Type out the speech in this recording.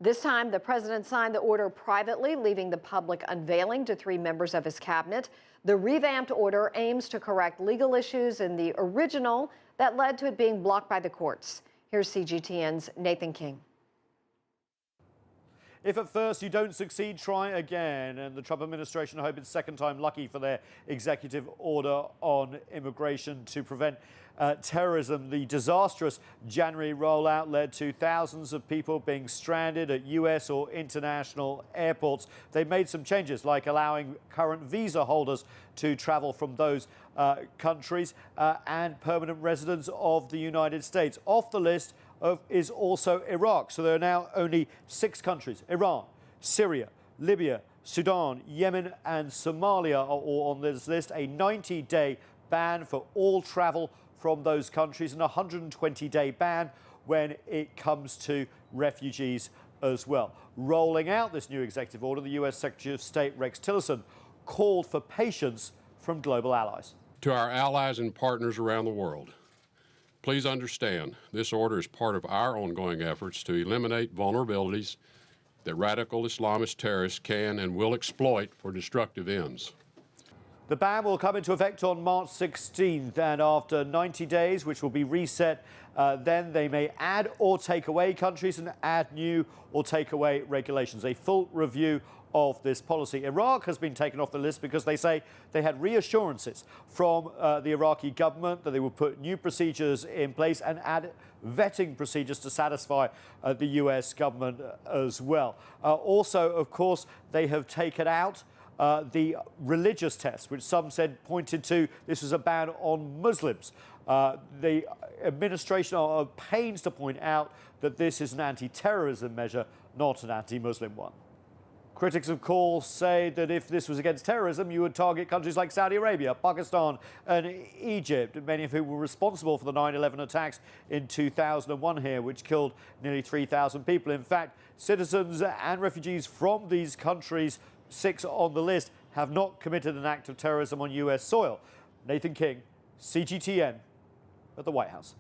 This time, the president signed the order privately, leaving the public unveiling to three members of his cabinet. The revamped order aims to correct legal issues in the original that led to it being blocked by the courts. Here's CGTN's Nathan King. If at first you don't succeed, try again. And the Trump administration hope it's second time lucky for their executive order on immigration to prevent terrorism. The disastrous January rollout led to thousands of people being stranded at U.S. or international airports. They made some changes, like allowing current visa holders to travel from those countries and permanent residents of the United States. Off the list is also Iraq. So there are now only 6 countries: Iran, Syria, Libya, Sudan, Yemen and Somalia are all on this list. A 90-day ban for all travel from those countries and a 120-day ban when it comes to refugees as well. Rolling out this new executive order, the U.S. Secretary of State Rex Tillerson called for patience from global allies. To our allies and partners around the world, please understand this order is part of our ongoing efforts to eliminate vulnerabilities that radical Islamist terrorists can and will exploit for destructive ends. The ban will come into effect on March 16th, and after 90 days, which will be reset, then they may add or take away countries and add new or take away regulations. A full review of this policy. Iraq has been taken off the list because they say they had reassurances from the Iraqi government that they would put new procedures in place and add vetting procedures to satisfy the US government as well. Also, of course, they have taken out the religious test, which some said pointed to this was a ban on Muslims. The administration are at pains to point out that this is an anti-terrorism measure, not an anti-Muslim one. Critics, of course, say that if this was against terrorism, you would target countries like Saudi Arabia, Pakistan and Egypt, many of whom were responsible for the 9/11 attacks in 2001 here, which killed nearly 3,000 people. In fact, citizens and refugees from these countries, 6 on the list, have not committed an act of terrorism on US soil. Nathan King, CGTN at the White House.